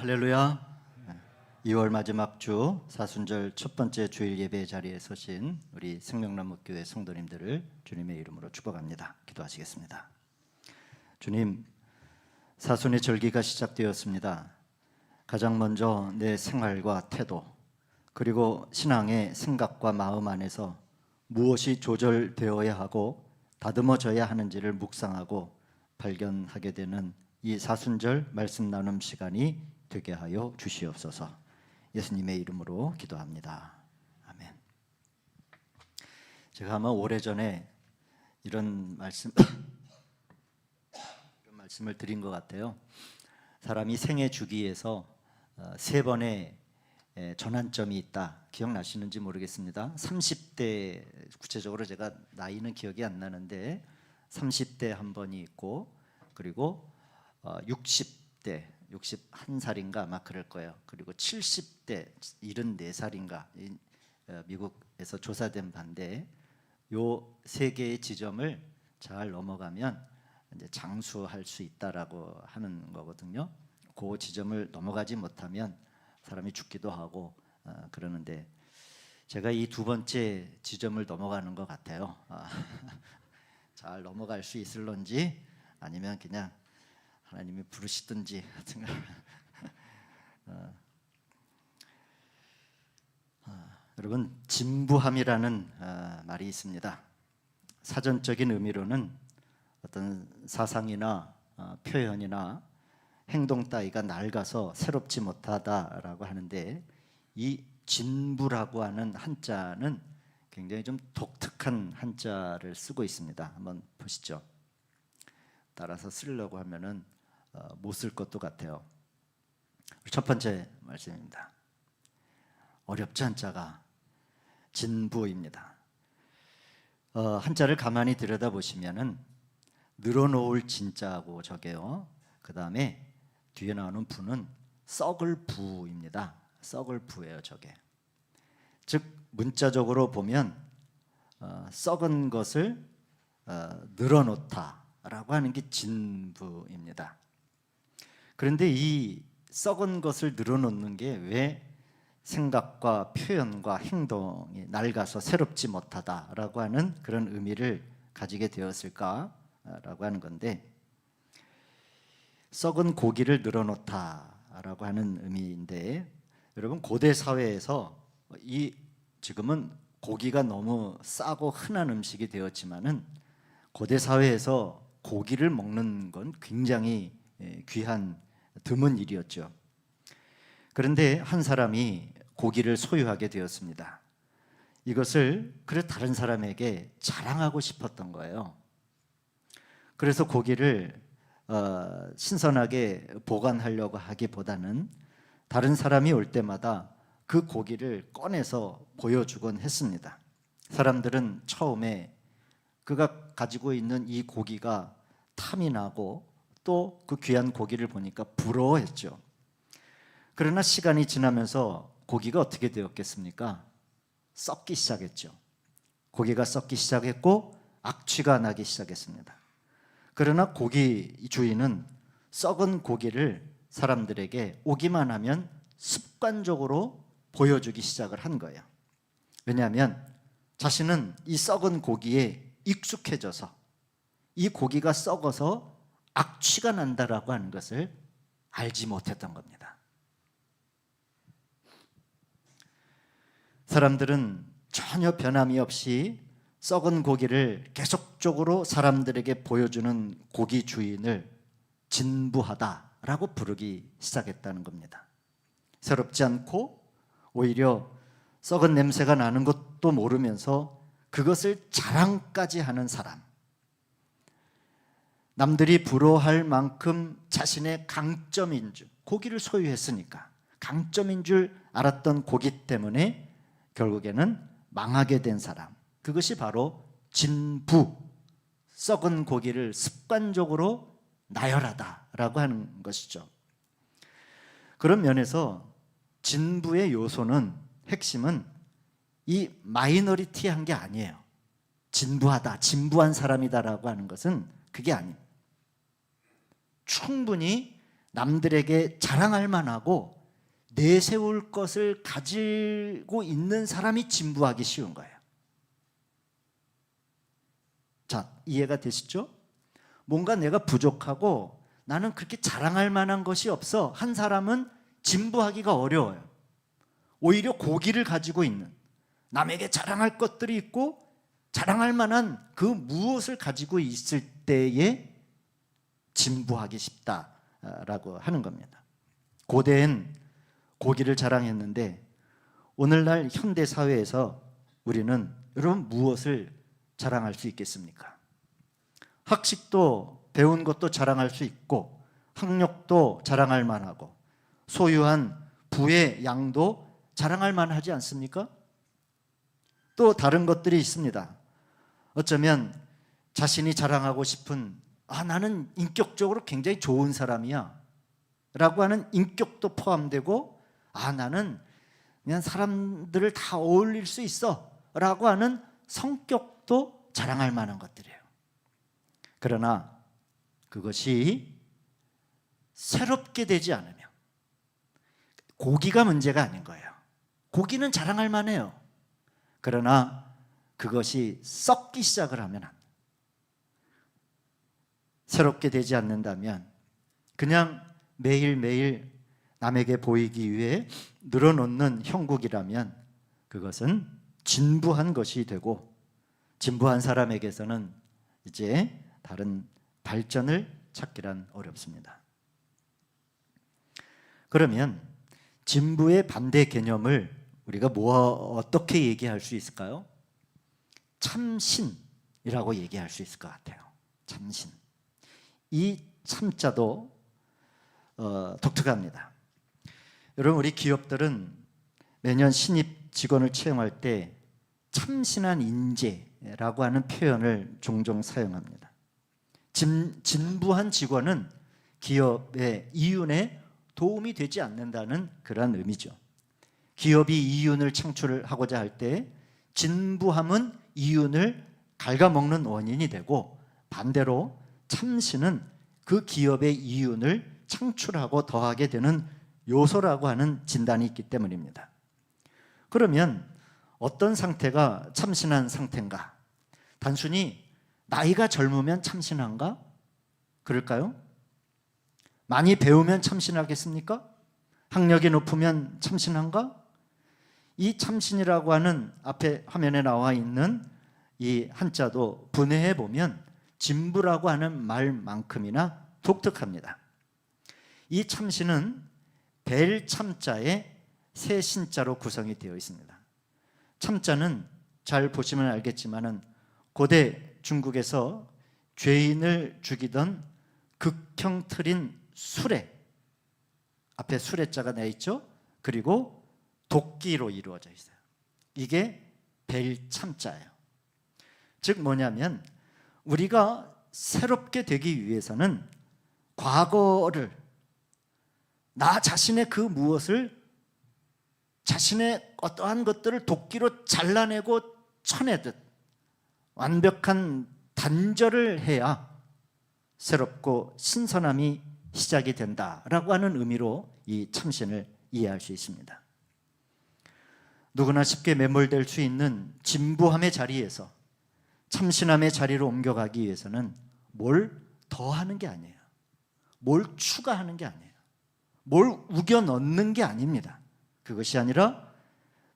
할렐루야. 2월 마지막 주 사순절 첫 번째 주일 예배 자리에 서신 우리 생명나무교회 성도님들을 주님의 이름으로 축복합니다. 기도하시겠습니다. 주님, 사순의 절기가 시작되었습니다. 가장 먼저 내 생활과 태도, 그리고 신앙의 생각과 마음 안에서 무엇이 조절되어야 하고 다듬어져야 하는지를 묵상하고 발견하게 되는 이 사순절 말씀 나눔 시간이 되게 하여 주시옵소서. 예수님의 이름으로 기도합니다. 아멘. 제가 아마 오래전에 이런 말씀을 드린 것 같아요. 사람이 생애 주기에서 세 번의 전환점이 있다. 기억나시는지 모르겠습니다. 30대, 구체적으로 제가 나이는 기억이 안 나는데 30대 한 번이 있고, 그리고 60대 61살인가 아마 그럴 거예요. 그리고 70대 74살인가 미국에서 조사된 바인데, 요 세 개의 지점을 잘 넘어가면 이제 장수할 수 있다라고 하는 거거든요. 그 지점을 넘어가지 못하면 사람이 죽기도 하고 그러는데, 제가 이 두 번째 지점을 넘어가는 것 같아요. 잘 넘어갈 수 있을런지 아니면 그냥 하나님이 부르시든지 하여튼 여러분, 진부함이라는 말이 있습니다. 사전적인 의미로는 어떤 사상이나 표현이나 행동 따위가 낡아서 새롭지 못하다라고 하는데, 이 진부라고 하는 한자는 굉장히 좀 독특한 한자를 쓰고 있습니다. 한번 보시죠. 따라서 쓰려고 하면은 못 쓸 것도 같아요. 첫 번째 말씀입니다. 어렵지 한자가 진부입니다. 한자를 가만히 들여다보시면은 늘어놓을 진자하고 저게요. 그 다음에 뒤에 나오는 부는 썩을 부입니다. 썩을 부예요, 저게. 즉 문자적으로 보면 썩은 것을 늘어놓다라고 하는 게 진부입니다. 그런데 이 썩은 것을 늘어놓는 게 왜 생각과 표현과 행동이 낡아서 새롭지 못하다라고 하는 그런 의미를 가지게 되었을까라고 하는 건데, 썩은 고기를 늘어놓다라고 하는 의미인데, 여러분 고대 사회에서 지금은 고기가 너무 싸고 흔한 음식이 되었지만은 고대 사회에서 고기를 먹는 건 굉장히 귀한 드문 일이었죠. 그런데 한 사람이 고기를 소유하게 되었습니다. 이것을 그래 다른 사람에게 자랑하고 싶었던 거예요. 그래서 고기를 신선하게 보관하려고 하기보다는 다른 사람이 올 때마다 그 고기를 꺼내서 보여주곤 했습니다. 사람들은 처음에 그가 가지고 있는 이 고기가 탐이 나고 또 그 귀한 고기를 보니까 부러워했죠. 그러나 시간이 지나면서 고기가 어떻게 되었겠습니까? 썩기 시작했죠. 고기가 썩기 시작했고 악취가 나기 시작했습니다. 그러나 고기 주인은 썩은 고기를 사람들에게 오기만 하면 습관적으로 보여주기 시작을 한 거예요. 왜냐하면 자신은 이 썩은 고기에 익숙해져서 이 고기가 썩어서 악취가 난다라고 하는 것을 알지 못했던 겁니다. 사람들은 전혀 변함이 없이 썩은 고기를 계속적으로 사람들에게 보여주는 고기 주인을 진부하다라고 부르기 시작했다는 겁니다. 새롭지 않고 오히려 썩은 냄새가 나는 것도 모르면서 그것을 자랑까지 하는 사람, 남들이 부러워할 만큼 자신의 강점인 줄, 고기를 소유했으니까 강점인 줄 알았던 고기 때문에 결국에는 망하게 된 사람, 그것이 바로 진부, 썩은 고기를 습관적으로 나열하다라고 하는 것이죠. 그런 면에서 진부의 요소는, 핵심은 이 마이너리티한 게 아니에요. 진부하다, 진부한 사람이다라고 하는 것은 그게 아닙니다. 충분히 남들에게 자랑할 만하고 내세울 것을 가지고 있는 사람이 진부하기 쉬운 거예요. 자, 이해가 되시죠? 뭔가 내가 부족하고 나는 그렇게 자랑할 만한 것이 없어 한 사람은 진부하기가 어려워요. 오히려 고기를 가지고 있는, 남에게 자랑할 것들이 있고 자랑할 만한 그 무엇을 가지고 있을 때에 진부하기 쉽다라고 하는 겁니다. 고대엔 고기를 자랑했는데 오늘날 현대 사회에서 우리는 여러분 무엇을 자랑할 수 있겠습니까? 학식도 배운 것도 자랑할 수 있고 학력도 자랑할 만하고 소유한 부의 양도 자랑할 만하지 않습니까? 또 다른 것들이 있습니다. 어쩌면 자신이 자랑하고 싶은 나는 인격적으로 굉장히 좋은 사람이야 라고 하는 인격도 포함되고 나는 그냥 사람들을 다 어울릴 수 있어 라고 하는 성격도 자랑할 만한 것들이에요. 그러나 그것이 새롭게 되지 않으면 고기가 문제가 아닌 거예요. 고기는 자랑할 만해요. 그러나 그것이 썩기 시작을 하면 안 돼요. 새롭게 되지 않는다면 그냥 매일매일 남에게 보이기 위해 늘어놓는 형국이라면 그것은 진부한 것이 되고 진부한 사람에게서는 이제 다른 발전을 찾기란 어렵습니다. 그러면 진부의 반대 개념을 우리가 어떻게 얘기할 수 있을까요? 참신이라고 얘기할 수 있을 것 같아요. 참신. 이 참자도 독특합니다. 여러분 우리 기업들은 매년 신입 직원을 채용할 때 참신한 인재라고 하는 표현을 종종 사용합니다. 진부한 직원은 기업의 이윤에 도움이 되지 않는다는 그런 의미죠. 기업이 이윤을 창출하고자 할 때 진부함은 이윤을 갉아먹는 원인이 되고 반대로 참신은 그 기업의 이윤을 창출하고 더하게 되는 요소라고 하는 진단이 있기 때문입니다. 그러면 어떤 상태가 참신한 상태인가? 단순히 나이가 젊으면 참신한가? 그럴까요? 많이 배우면 참신하겠습니까? 학력이 높으면 참신한가? 이 참신이라고 하는 앞에 화면에 나와 있는 이 한자도 분해해 보면 진부라고 하는 말만큼이나 독특합니다. 이 참신은 벨 참자에 세 신자로 구성이 되어 있습니다. 참자는 잘 보시면 알겠지만은 고대 중국에서 죄인을 죽이던 극형 틀인 수레, 앞에 수레자가 내 있죠. 그리고 도끼로 이루어져 있어요. 이게 벨 참자예요. 즉 뭐냐면 우리가 새롭게 되기 위해서는 과거를, 나 자신의 그 무엇을, 자신의 어떠한 것들을 도끼로 잘라내고 쳐내듯 완벽한 단절을 해야 새롭고 신선함이 시작이 된다라고 하는 의미로 이 참신을 이해할 수 있습니다. 누구나 쉽게 매몰될 수 있는 진부함의 자리에서 참신함의 자리로 옮겨가기 위해서는 뭘 더하는 게 아니에요. 뭘 추가하는 게 아니에요. 뭘 우겨 넣는 게 아닙니다. 그것이 아니라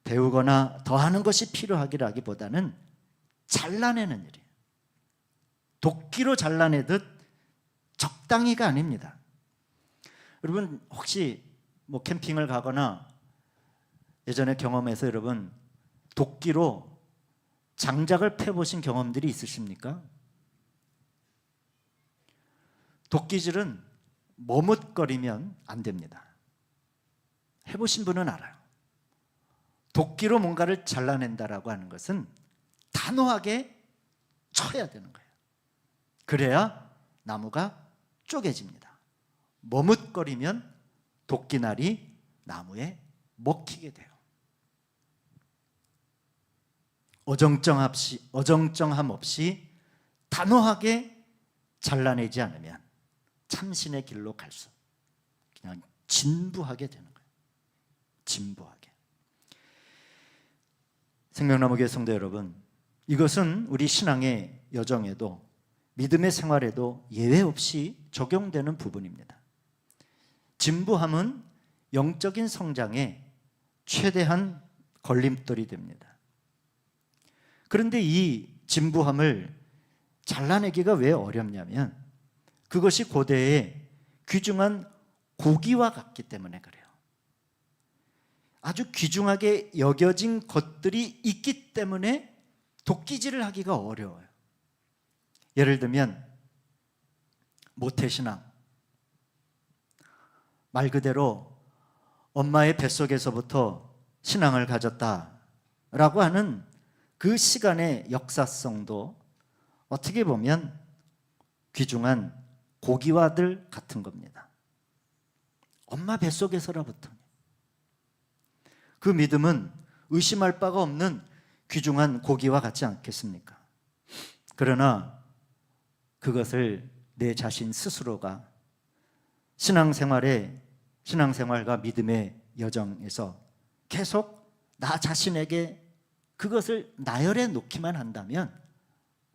배우거나 더하는 것이 필요하기보다는 잘라내는 일이에요. 도끼로 잘라내듯 적당히가 아닙니다. 여러분 혹시 캠핑을 가거나 예전에 경험해서 여러분 도끼로 장작을 패보신 경험들이 있으십니까? 도끼질은 머뭇거리면 안 됩니다. 해보신 분은 알아요. 도끼로 뭔가를 잘라낸다라고 하는 것은 단호하게 쳐야 되는 거예요. 그래야 나무가 쪼개집니다. 머뭇거리면 도끼날이 나무에 먹히게 돼요. 어정쩡함 없이 단호하게 잘라내지 않으면 참신의 길로 갈 수 그냥 진부하게 되는 거예요. 진부하게. 생명나무 교회 성도 여러분, 이것은 우리 신앙의 여정에도 믿음의 생활에도 예외 없이 적용되는 부분입니다. 진부함은 영적인 성장에 최대한 걸림돌이 됩니다. 그런데 이 진부함을 잘라내기가 왜 어렵냐면 그것이 고대의 귀중한 고기와 같기 때문에 그래요. 아주 귀중하게 여겨진 것들이 있기 때문에 도끼질을 하기가 어려워요. 예를 들면 모태신앙, 말 그대로 엄마의 뱃속에서부터 신앙을 가졌다라고 하는 그 시간의 역사성도 어떻게 보면 귀중한 고기와들 같은 겁니다. 엄마 뱃속에서로부터. 그 믿음은 의심할 바가 없는 귀중한 고기와 같지 않겠습니까? 그러나 그것을 내 자신 스스로가 신앙생활과 믿음의 여정에서 계속 나 자신에게 그것을 나열해 놓기만 한다면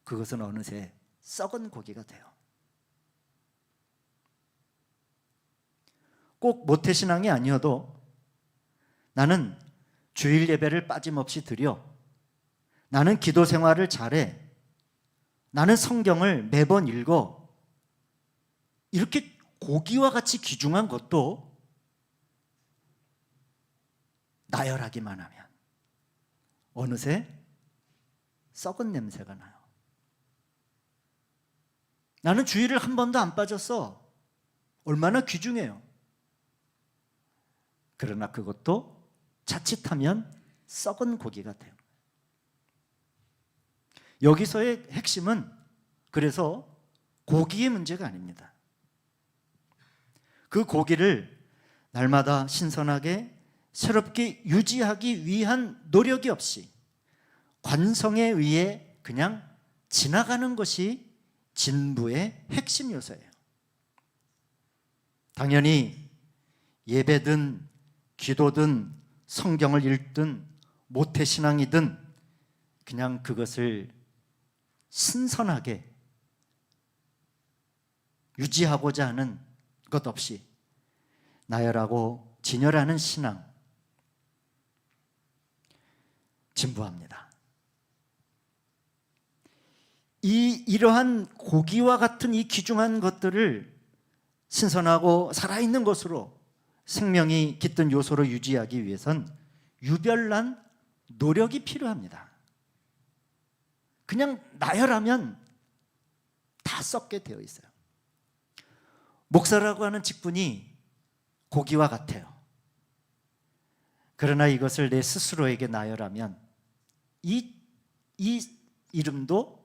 그것은 어느새 썩은 고기가 돼요. 꼭 모태신앙이 아니어도 나는 주일 예배를 빠짐없이 드려, 나는 기도 생활을 잘해, 나는 성경을 매번 읽어, 이렇게 고기와 같이 귀중한 것도 나열하기만 하면 어느새 썩은 냄새가 나요. 나는 주일을 한 번도 안 빠졌어. 얼마나 귀중해요. 그러나 그것도 자칫하면 썩은 고기가 돼요. 여기서의 핵심은 그래서 고기의 문제가 아닙니다. 그 고기를 날마다 신선하게 새롭게 유지하기 위한 노력이 없이 관성에 의해 그냥 지나가는 것이 진부의 핵심 요소예요. 당연히 예배든 기도든 성경을 읽든 모태신앙이든 그냥 그것을 신선하게 유지하고자 하는 것 없이 나열하고 진열하는 신앙, 진부합니다. 이러한 고기와 같은 이 귀중한 것들을 신선하고 살아있는 것으로 생명이 깃든 요소로 유지하기 위해선 유별난 노력이 필요합니다. 그냥 나열하면 다 썩게 되어 있어요. 목사라고 하는 직분이 고기와 같아요. 그러나 이것을 내 스스로에게 나열하면 이 이름도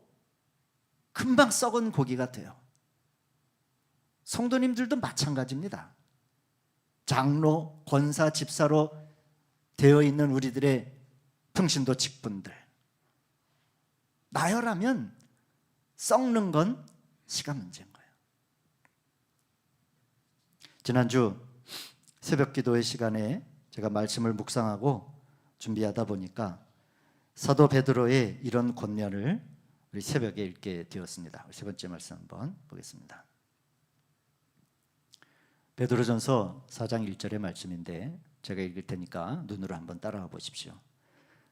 금방 썩은 고기가 돼요. 성도님들도 마찬가지입니다. 장로, 권사, 집사로 되어 있는 우리들의 평신도 직분들, 나열하면 썩는 건 시간 문제인 거예요. 지난주 새벽 기도회 시간에 제가 말씀을 묵상하고 준비하다 보니까 사도 베드로의 이런 권면을 우리 새벽에 읽게 되었습니다. 세 번째 말씀 한번 보겠습니다. 베드로전서 4장 1절의 말씀인데 제가 읽을 테니까 눈으로 한번 따라와 보십시오.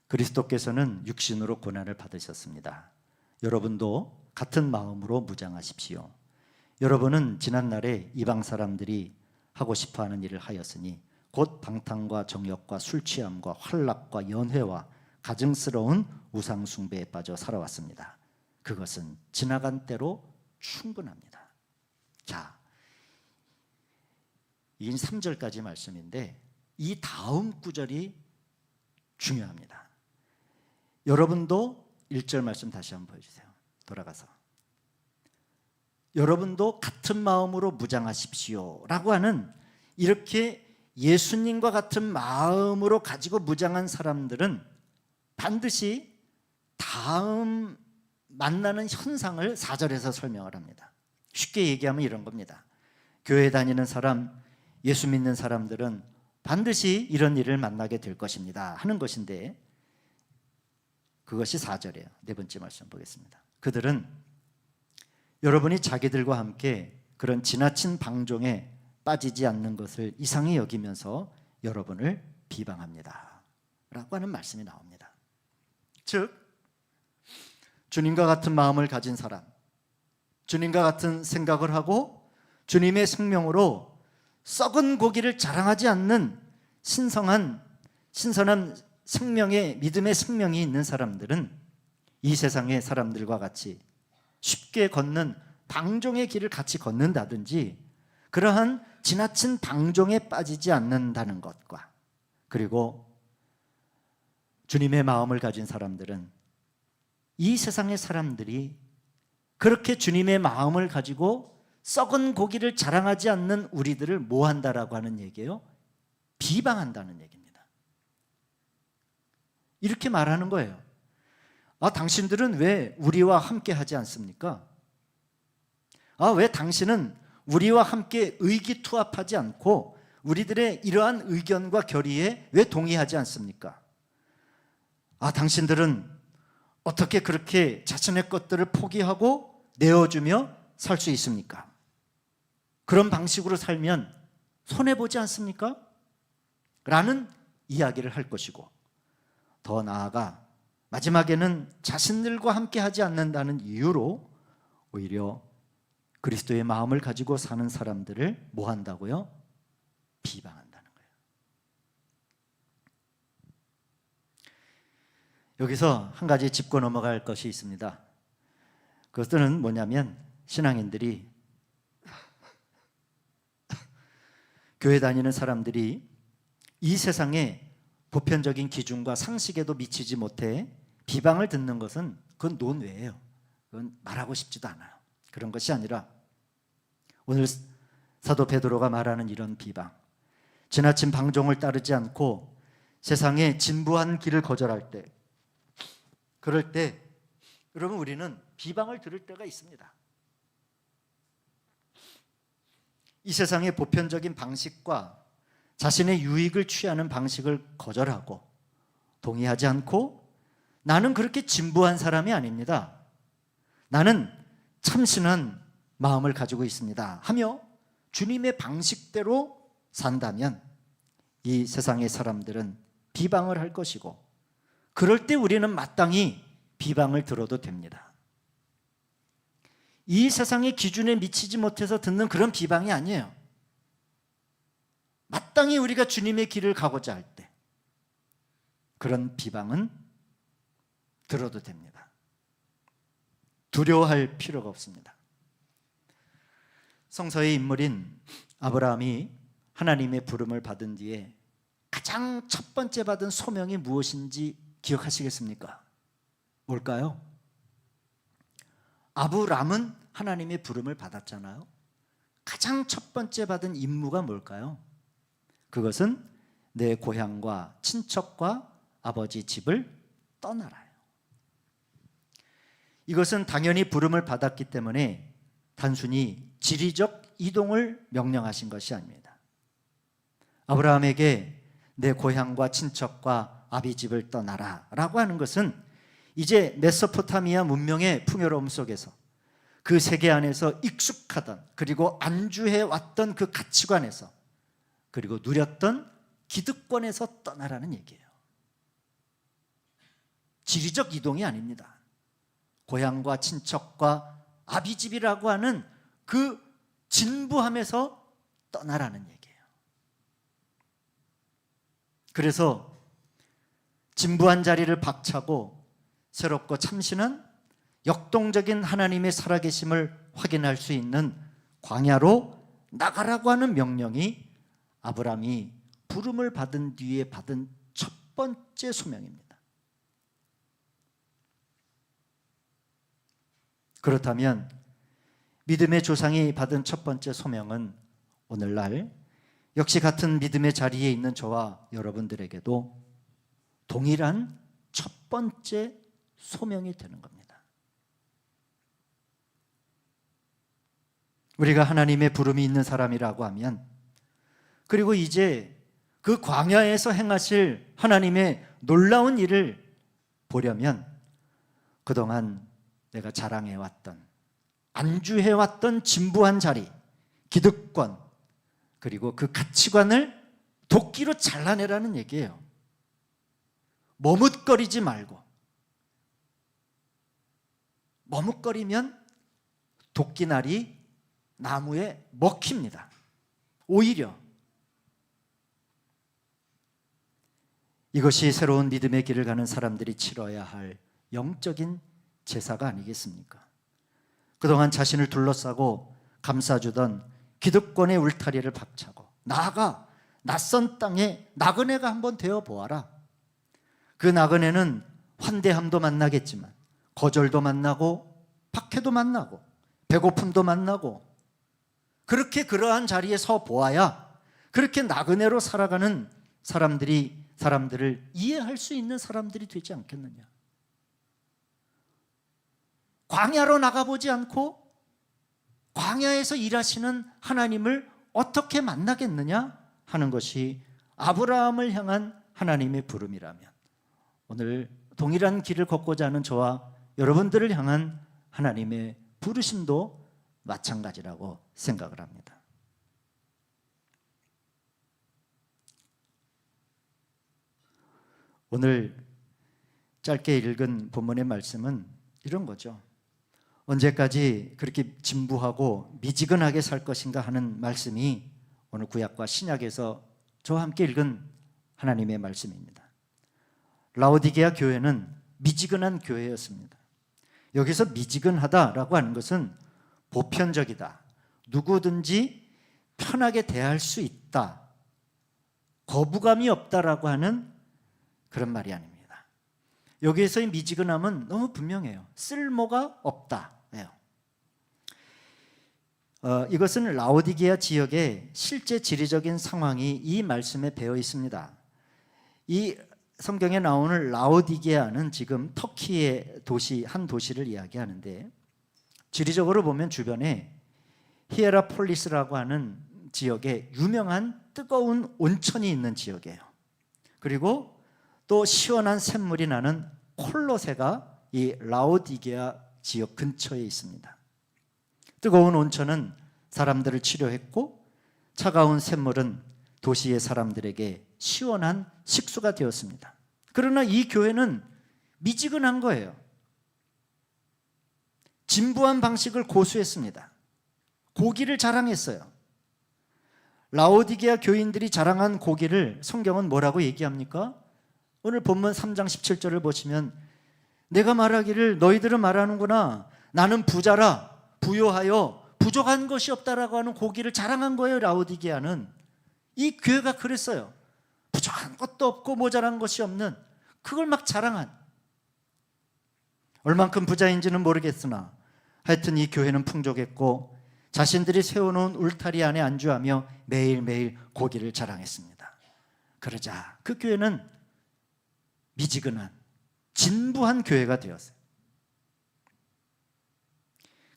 그리스도께서는 육신으로 고난을 받으셨습니다. 여러분도 같은 마음으로 무장하십시오. 여러분은 지난날에 이방 사람들이 하고 싶어하는 일을 하였으니 곧 방탕과 정욕과 술 취함과 환락과 연회와 가증스러운 우상 숭배에 빠져 살아왔습니다. 그것은 지나간 때로 충분합니다. 자, 이 3절까지 말씀인데 이 다음 구절이 중요합니다. 여러분도 1절 말씀 다시 한번 보여주세요. 돌아가서 여러분도 같은 마음으로 무장하십시오 라고 하는, 이렇게 예수님과 같은 마음으로 가지고 무장한 사람들은 반드시 다음 만나는 현상을 4절에서 설명을 합니다. 쉽게 얘기하면 이런 겁니다. 교회 다니는 사람, 예수 믿는 사람들은 반드시 이런 일을 만나게 될 것입니다 하는 것인데, 그것이 4절이에요. 네 번째 말씀 보겠습니다. 그들은 여러분이 자기들과 함께 그런 지나친 방종에 빠지지 않는 것을 이상히 여기면서 여러분을 비방합니다 라고 하는 말씀이 나옵니다. 즉, 주님과 같은 마음을 가진 사람, 주님과 같은 생각을 하고 주님의 생명으로 썩은 고기를 자랑하지 않는 신선한 생명의, 믿음의 생명이 있는 사람들은 이 세상의 사람들과 같이 쉽게 걷는 방종의 길을 같이 걷는다든지 그러한 지나친 방종에 빠지지 않는다는 것과, 그리고 주님의 마음을 가진 사람들은 이 세상의 사람들이 그렇게 주님의 마음을 가지고 썩은 고기를 자랑하지 않는 우리들을 뭐 한다라고 하는 얘기예요? 비방한다는 얘기입니다. 이렇게 말하는 거예요. 당신들은 왜 우리와 함께 하지 않습니까? 왜 당신은 우리와 함께 의기투합하지 않고 우리들의 이러한 의견과 결의에 왜 동의하지 않습니까? 당신들은 어떻게 그렇게 자신의 것들을 포기하고 내어주며 살 수 있습니까? 그런 방식으로 살면 손해보지 않습니까? 라는 이야기를 할 것이고, 더 나아가 마지막에는 자신들과 함께 하지 않는다는 이유로 오히려 그리스도의 마음을 가지고 사는 사람들을 뭐 한다고요? 비방한다는 거예요. 여기서 한 가지 짚고 넘어갈 것이 있습니다. 그것은 뭐냐면, 신앙인들이, 교회 다니는 사람들이 이 세상의 보편적인 기준과 상식에도 미치지 못해 비방을 듣는 것은 그건 논외예요. 그건 말하고 싶지도 않아요. 그런 것이 아니라 오늘 사도 베드로가 말하는 이런 비방, 지나친 방종을 따르지 않고 세상의 진부한 길을 거절할 때, 그럴 때 여러분, 우리는 비방을 들을 때가 있습니다. 이 세상의 보편적인 방식과 자신의 유익을 취하는 방식을 거절하고 동의하지 않고, 나는 그렇게 진부한 사람이 아닙니다, 나는 참신한 마음을 가지고 있습니다 하며 주님의 방식대로 산다면 이 세상의 사람들은 비방을 할 것이고, 그럴 때 우리는 마땅히 비방을 들어도 됩니다. 이 세상의 기준에 미치지 못해서 듣는 그런 비방이 아니에요. 마땅히 우리가 주님의 길을 가고자 할 때 그런 비방은 들어도 됩니다. 두려워할 필요가 없습니다. 성서의 인물인 아브라함이 하나님의 부름을 받은 뒤에 가장 첫 번째 받은 소명이 무엇인지 기억하시겠습니까? 뭘까요? 아브람은 하나님의 부름을 받았잖아요. 가장 첫 번째 받은 임무가 뭘까요? 그것은 내 고향과 친척과 아버지 집을 떠나라요. 이것은 당연히 부름을 받았기 때문에 단순히 지리적 이동을 명령하신 것이 아닙니다. 아브라함에게 내 고향과 친척과 아비 집을 떠나라 라고 하는 것은 이제 메소포타미아 문명의 풍요로움 속에서 그 세계 안에서 익숙하던, 그리고 안주해 왔던 그 가치관에서, 그리고 누렸던 기득권에서 떠나라는 얘기예요. 지리적 이동이 아닙니다. 고향과 친척과 아비집이라고 하는 그 진부함에서 떠나라는 얘기예요. 그래서 진부한 자리를 박차고 새롭고 참신한 역동적인 하나님의 살아계심을 확인할 수 있는 광야로 나가라고 하는 명령이 아브라함이 부름을 받은 뒤에 받은 첫 번째 소명입니다. 그렇다면 믿음의 조상이 받은 첫 번째 소명은 오늘날 역시 같은 믿음의 자리에 있는 저와 여러분들에게도 동일한 첫 번째 소명이 되는 겁니다. 우리가 하나님의 부름이 있는 사람이라고 하면 그리고 이제 그 광야에서 행하실 하나님의 놀라운 일을 보려면 그동안 내가 자랑해왔던, 안주해왔던 진부한 자리, 기득권, 그리고 그 가치관을 도끼로 잘라내라는 얘기예요. 머뭇거리지 말고. 머뭇거리면 도끼날이 나무에 먹힙니다. 오히려 이것이 새로운 믿음의 길을 가는 사람들이 치러야 할 영적인 제사가 아니겠습니까? 그동안 자신을 둘러싸고 감싸주던 기득권의 울타리를 박차고 나아가 낯선 땅에 나그네가 한번 되어보아라. 그 나그네는 환대함도 만나겠지만 거절도 만나고 박해도 만나고 배고픔도 만나고, 그렇게 그러한 자리에 서 보아야 그렇게 나그네로 살아가는 사람들을 이해할 수 있는 사람들이 되지 않겠느냐. 광야로 나가보지 않고 광야에서 일하시는 하나님을 어떻게 만나겠느냐 하는 것이 아브라함을 향한 하나님의 부름이라면, 오늘 동일한 길을 걷고자 하는 저와 여러분들을 향한 하나님의 부르심도 마찬가지라고 생각을 합니다. 오늘 짧게 읽은 본문의 말씀은 이런 거죠. 언제까지 그렇게 진부하고 미지근하게 살 것인가 하는 말씀이 오늘 구약과 신약에서 저와 함께 읽은 하나님의 말씀입니다. 라오디게아 교회는 미지근한 교회였습니다. 여기서 미지근하다라고 하는 것은 보편적이다, 누구든지 편하게 대할 수 있다, 거부감이 없다라고 하는 그런 말이 아닙니다. 여기에서의 미지근함은 너무 분명해요. 쓸모가 없다. 이것은 라오디게아 지역의 실제 지리적인 상황이 이 말씀에 배어 있습니다. 이 성경에 나오는 라오디게아는 지금 터키의 한 도시를 이야기하는데, 지리적으로 보면 주변에 히에라폴리스라고 하는 지역에 유명한 뜨거운 온천이 있는 지역이에요. 그리고 또 시원한 샘물이 나는 콜로세가 이 라오디게아 지역 근처에 있습니다. 뜨거운 온천은 사람들을 치료했고, 차가운 샘물은 도시의 사람들에게 시원한 식수가 되었습니다. 그러나 이 교회는 미지근한 거예요. 진부한 방식을 고수했습니다. 고기를 자랑했어요. 라오디게아 교인들이 자랑한 고기를 성경은 뭐라고 얘기합니까? 오늘 본문 3장 17절을 보시면, 내가 말하기를 너희들은 말하는구나, 나는 부자라, 부요하여 부족한 것이 없다라고 하는 고기를 자랑한 거예요. 라오디게아는 이 교회가 그랬어요. 부족한 것도 없고 모자란 것이 없는, 그걸 막 자랑한, 얼만큼 부자인지는 모르겠으나 하여튼 이 교회는 풍족했고 자신들이 세워놓은 울타리 안에 안주하며 매일매일 고기를 자랑했습니다. 그러자 그 교회는 미지근한 진부한 교회가 되었어요.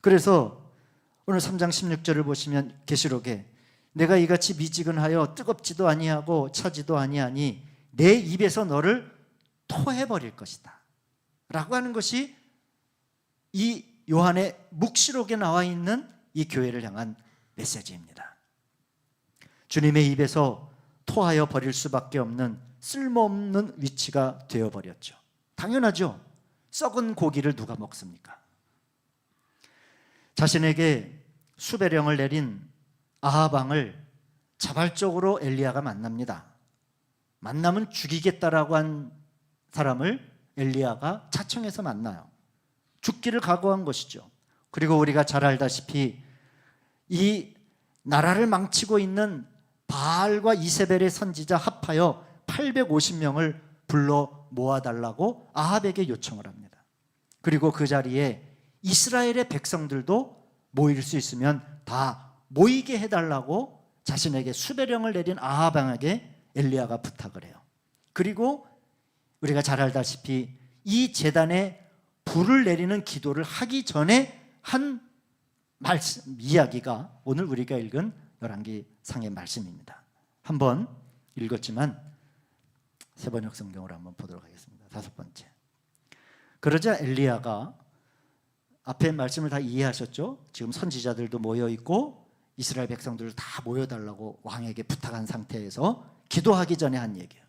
그래서 오늘 3장 16절을 보시면 계시록에 내가 이같이 미지근하여 뜨겁지도 아니하고 차지도 아니하니 내 입에서 너를 토해버릴 것이다 라고 하는 것이 이 요한의 묵시록에 나와 있는 이 교회를 향한 메시지입니다. 주님의 입에서 토하여 버릴 수밖에 없는 쓸모없는 위치가 되어버렸죠. 당연하죠. 썩은 고기를 누가 먹습니까? 자신에게 수배령을 내린 아합 왕을 자발적으로 엘리야가 만납니다. 만나면 죽이겠다라고 한 사람을 엘리야가 자청해서 만나요. 죽기를 각오한 것이죠. 그리고 우리가 잘 알다시피 이 나라를 망치고 있는 바알과 이세벨의 선지자 합하여 850명을 불러 모아달라고 아합에게 요청을 합니다. 그리고 그 자리에 이스라엘의 백성들도 모일 수 있으면 다 모이게 해달라고 자신에게 수배령을 내린 아합 왕에게 엘리야가 부탁을 해요. 그리고 우리가 잘 알다시피 이 제단에 불을 내리는 기도를 하기 전에 한 말씀, 이야기가 오늘 우리가 읽은 열왕기상의 말씀입니다. 한번 읽었지만 세번역 성경으로 한번 보도록 하겠습니다. 5번째. 그러자 엘리야가, 앞에 말씀을 다 이해하셨죠? 지금 선지자들도 모여 있고 이스라엘 백성들을 다 모여달라고 왕에게 부탁한 상태에서 기도하기 전에 한 얘기예요.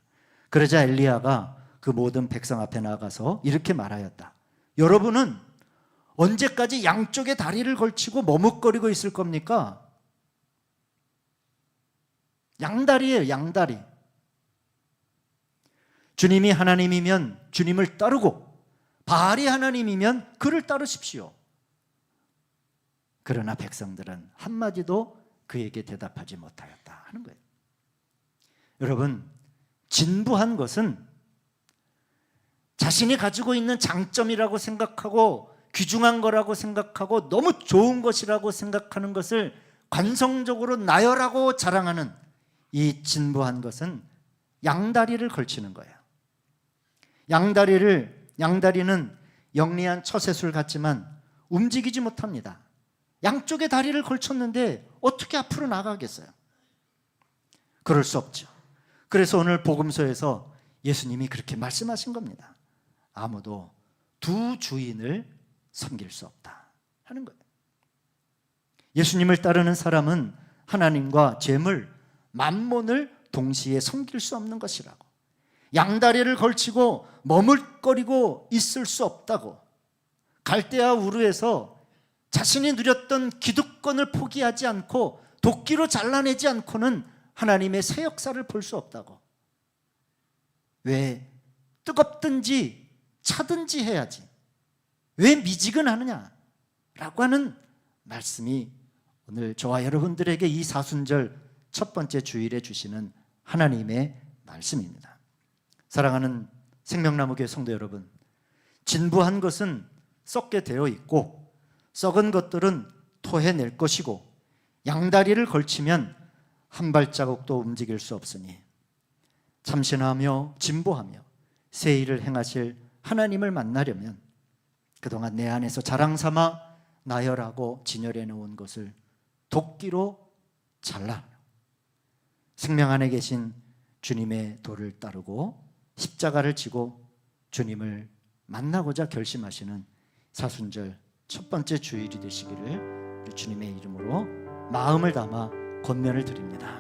그러자 엘리야가 그 모든 백성 앞에 나가서 이렇게 말하였다. 여러분은 언제까지 양쪽에 다리를 걸치고 머뭇거리고 있을 겁니까? 양다리예요, 양다리. 주님이 하나님이면 주님을 따르고 바알이 하나님이면 그를 따르십시오. 그러나 백성들은 한마디도 그에게 대답하지 못하였다 하는 거예요. 여러분, 진부한 것은 자신이 가지고 있는 장점이라고 생각하고 귀중한 거라고 생각하고 너무 좋은 것이라고 생각하는 것을 관성적으로 나열하고 자랑하는 이 진부한 것은 양다리를 걸치는 거예요. 양다리는 영리한 처세술 같지만 움직이지 못합니다. 양쪽에 다리를 걸쳤는데 어떻게 앞으로 나가겠어요? 그럴 수 없죠. 그래서 오늘 복음서에서 예수님이 그렇게 말씀하신 겁니다. 아무도 두 주인을 섬길 수 없다 하는 거예요. 예수님을 따르는 사람은 하나님과 재물, 만몬을 동시에 섬길 수 없는 것이라고, 양다리를 걸치고 머물거리고 있을 수 없다고, 갈대아 우르에서 자신이 누렸던 기득권을 포기하지 않고 도끼로 잘라내지 않고는 하나님의 새 역사를 볼 수 없다고. 왜 뜨겁든지 차든지 해야지, 왜 미지근하느냐 라고 하는 말씀이 오늘 저와 여러분들에게 이 사순절 첫 번째 주일에 주시는 하나님의 말씀입니다. 사랑하는 생명나무교회 성도 여러분, 진부한 것은 썩게 되어 있고 썩은 것들은 토해낼 것이고 양다리를 걸치면 한 발자국도 움직일 수 없으니 참신하며 진보하며 새 일을 행하실 하나님을 만나려면 그동안 내 안에서 자랑삼아 나열하고 진열해 놓은 것을 도끼로 잘라 생명 안에 계신 주님의 도를 따르고 십자가를 지고 주님을 만나고자 결심하시는 사순절 첫 번째 주일이 되시기를 주님의 이름으로 마음을 담아 권면을 드립니다.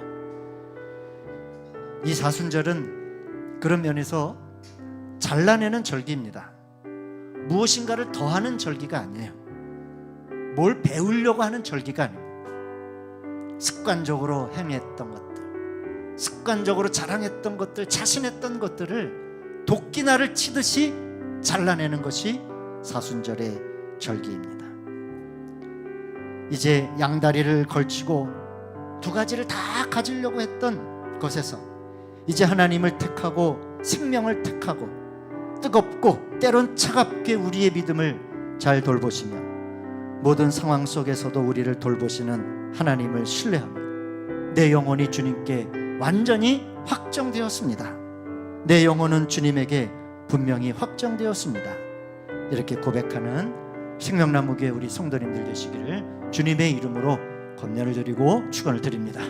이 사순절은 그런 면에서 잘라내는 절기입니다. 무엇인가를 더하는 절기가 아니에요. 뭘 배우려고 하는 절기가 아니에요. 습관적으로 행했던 것들, 습관적으로 자랑했던 것들, 자신했던 것들을 도끼날을 치듯이 잘라내는 것이 사순절의 절기입니다. 이제 양다리를 걸치고 두 가지를 다 가지려고 했던 것에서 이제 하나님을 택하고 생명을 택하고 뜨겁고 때론 차갑게 우리의 믿음을 잘 돌보시며 모든 상황 속에서도 우리를 돌보시는 하나님을 신뢰하며 내 영혼이 주님께 완전히 확정되었습니다. 내 영혼은 주님에게 분명히 확정되었습니다. 이렇게 고백하는 생명나무교회 우리 성도님들 되시기를 주님의 이름으로 권면을 드리고 축원을 드립니다.